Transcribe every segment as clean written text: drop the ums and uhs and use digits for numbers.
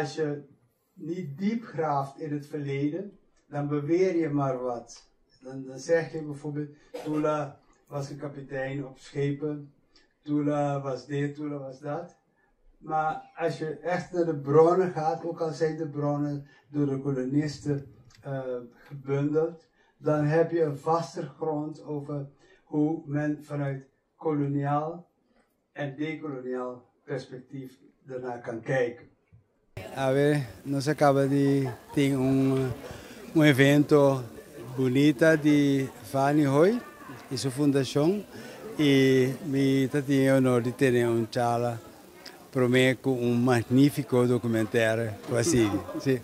als je niet diep graaft in het verleden, dan beweer je maar wat. Dan zeg je bijvoorbeeld, Tula was een kapitein op schepen, Tula was dit, Tula was dat. Maar als je echt naar de bronnen gaat, ook al zijn de bronnen door de kolonisten gebundeld, dan heb je een vaster grond over hoe men vanuit koloniaal en decoloniaal perspectief daarnaar kan kijken. A ver, nos acaba de ter evento bonito de Fanny Hoy e sua fundação e me tem o honor de ter charla para mim com magnífico documentário quase. Sim.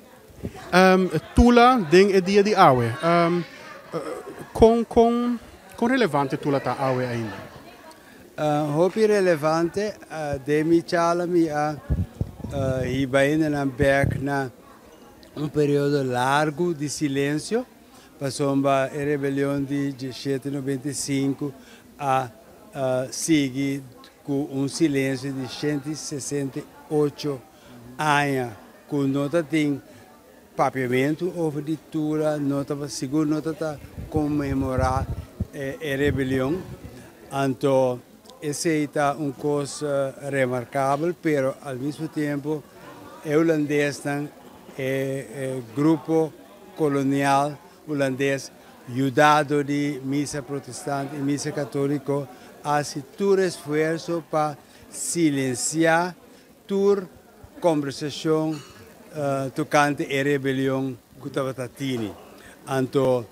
Tula ding é dia de awe. Com relevante Tula tá awe ainda. Hopi relevante de mi charla mi a Ibaína na Berg na período largo de silêncio. Passou a rebelião de 1795 a seguir com silêncio de 168 anos, com nota tem papiamento over de Tula, nota seguro nota comemorar a rebelião. Então, esse é coisa remarcável, mas ao mesmo tempo, o holandês é grupo colonial holandês, ajudado de missa protestante e missa católica, hace todo esforço para silenciar toda conversação tocante a rebelião que estava tendo. Então,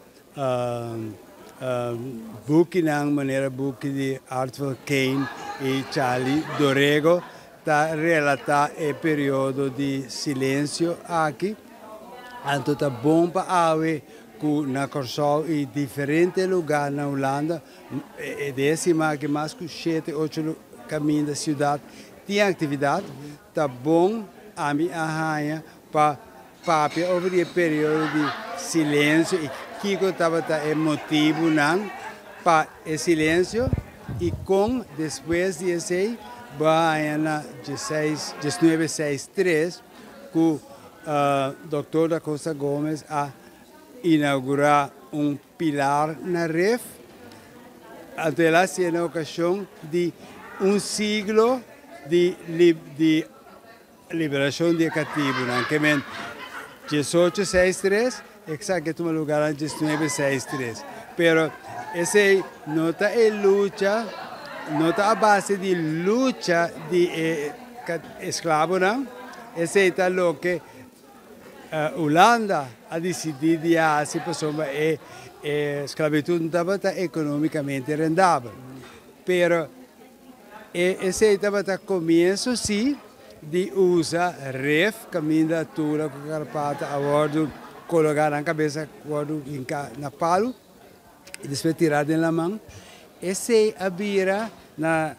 boek na maneira boek de Arthur Kane e Charlie Dorego está relatar o período de silêncio aqui. Então está bom para ver que na Curaçao e diferentes lugares na Holanda, décima que mais que 7, 8 caminhos da cidade tem atividade. Está bom a mim arranha para papel over o período de silêncio e Kiko estava emotivo para o silêncio e com depois de esse vai na 1963 que o Dr. da Costa Gomes a inaugurar pilar na REF até lá se na ocasião de siglo de liberação de cativo, que men 1863 exacto no lugar en 1963. Pero ese nota es lucha, nota a base de lucha de esclavos, ese es lo que Holanda ha decidido ya hacer, pues esclavitud no estaba económicamente rentable. Pero ese estaba comienzo sí de usar REF, candidatura con Carpata, a bordo colocar na cabeça na palo e depois tirar na mão. Esse abira na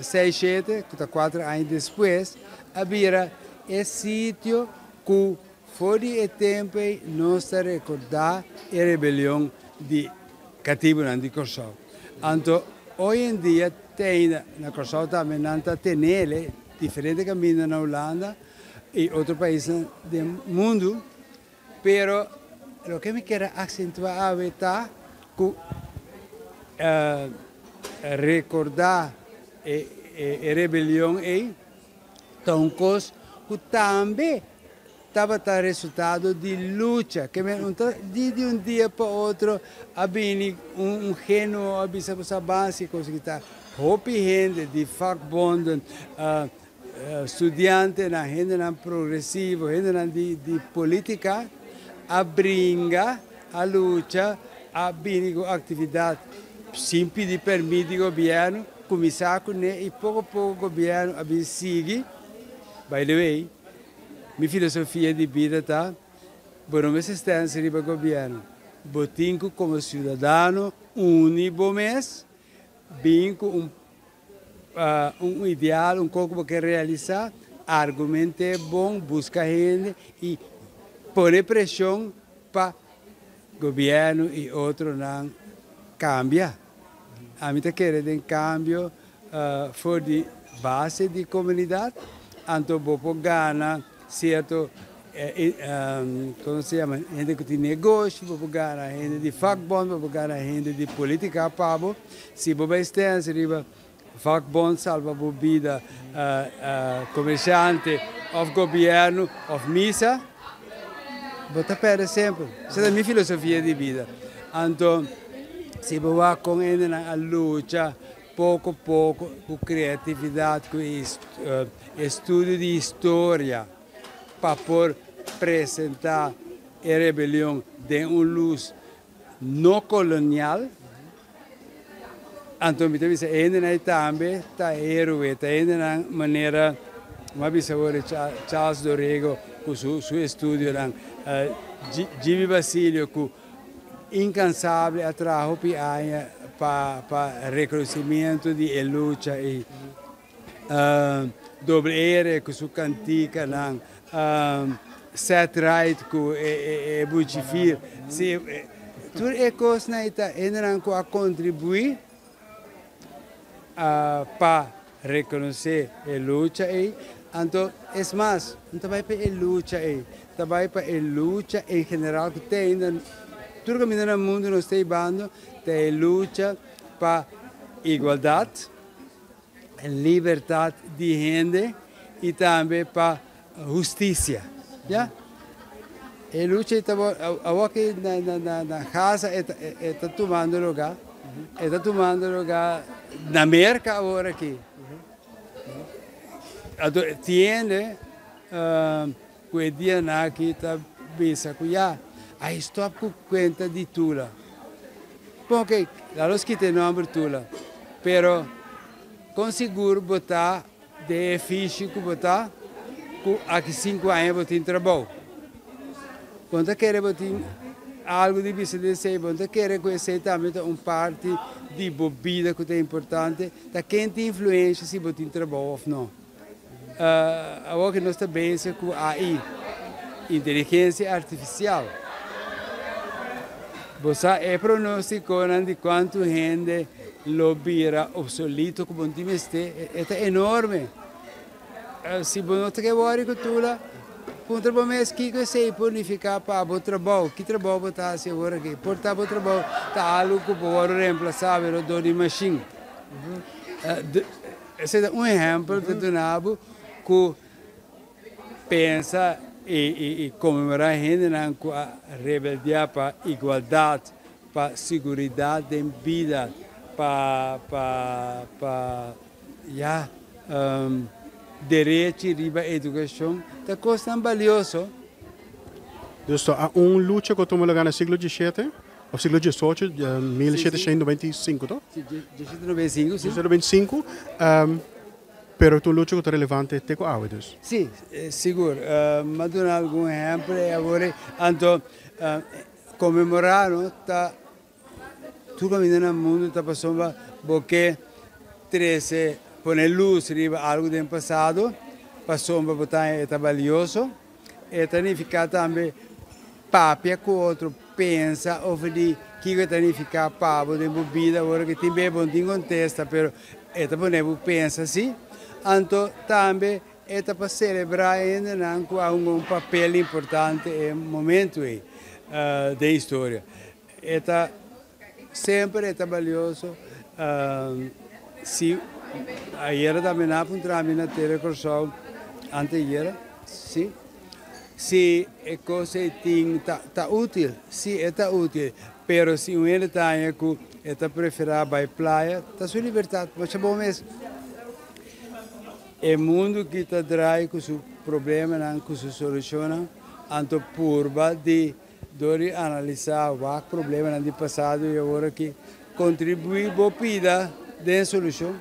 6, 7, 4 anos depois, abira esse sítio que foi o tempo nós recordar a rebelião de cativo de Curaçao. Então, hoje em dia tem na Curaçao também tem ele diferentes caminhos na Holanda e outros países do mundo. Pero lo que me quiero acentuar es que recordar a rebelião é uma coisa que também estava resultado de luta, que de um dia para outro havia gênero, havia essa base, coisa que está, gente de vakbonden, estudiantes, gente progressiva, gente de política, abringa a luta, a atividade simples de permitir o governo, começar com ele e pouco a pouco o governo segue. By the way, minha filosofia de vida está, por uma assistência do governo, botinho como cidadão, único mês, bem com ideal, pouco que realizar, argumento é bom, busca gente e pôr pressão para o governo e outros não cambiar. A mim quer um cambio for de base de comunidade, então vou ganhar certo, como se chama, gente que tem negócio, para pagar gente de vakbond, para pagar gente de política, pabo, se você está riba vakbond salva a vida comerciante, ou governo, ou missa, você perde sempre. Essa é a minha filosofia de vida. Então, se você vai com ele na luta, pouco a pouco, com criatividade, com estudo de história, para poder apresentar a rebelião de uma luz não colonial. Então, me diz, ainda também está herói, está ainda na maneira, uma vez agora Charles Dorrego, com seu estudo, Jimmy Basilio, com incansável atrajo para reconhecimento de luta e Doble R com sua cantica, Set Right com Buchifir, tudo é coisa que ainda contribui para reconhecer a luta e então é mais, não vai para a luta e vai para a luta em geral que tem tudo que no mundo nós estamos bando tem luta para igualdade, liberdade de gente e também para justiça, já? A luta aqui na casa está tomando lugar, na América agora aqui. Tiene que dia aqui está bisa que já aí estou com conta de tula. Porque lá los que tem nome tula, pero conseguro botar de ficha que botar que aqui 5 anos botar trabalho. Quando quer botar algo de bisa de ser, quando quer conhecer também uma parte de bebida que é importante, da quem tem influência se botar trabalho ou não. Agora que nós estamos bem com AI, inteligência artificial. Você é pronosticando de quanto gente lobbyra obsoleto como time é enorme. Se você quer ver com tudo, um trabalho mais que você purificar para o trabalho, que trabalho você faz agora aqui, portar o trabalho, está algo que pode reemplaçar o dor de machine. Esse é exemplo de donabo que pensa e comemorar a gente com a rebeldia para igualdade, para segurança de vida, para direito à educação, é coisa valiosa. Dus há luta que estamos no século XVII, ou século XVIII, 1795, não? 1795, sim. 1795, pero tu luta que é relevante até com a água, dus? Sim, seguro. Mas dou algum exemplo, agora, então, comemorar, tudo no mundo está passando, porque 13 põe luz riba algo do passado, passou para botar é valioso, e significa também papia que o outro pensa, ou de que significa papo de bebida, agora que tem bem bom tem contesta, pero é também pensa assim, então também é para celebrar ainda com um papel importante no momento da história. É sempre é valioso, se ayer também há um trâmite na terra corção, anteayer, sim. Se a coisa está útil, sim, está útil. Pero se um ele está que está preferir para a praia, está sua liberdade, mas é bom mesmo. É o mundo que está traz com seu problema, com sua solução, então purba de analisar o problema do passado e agora que contribui para a vida de solução.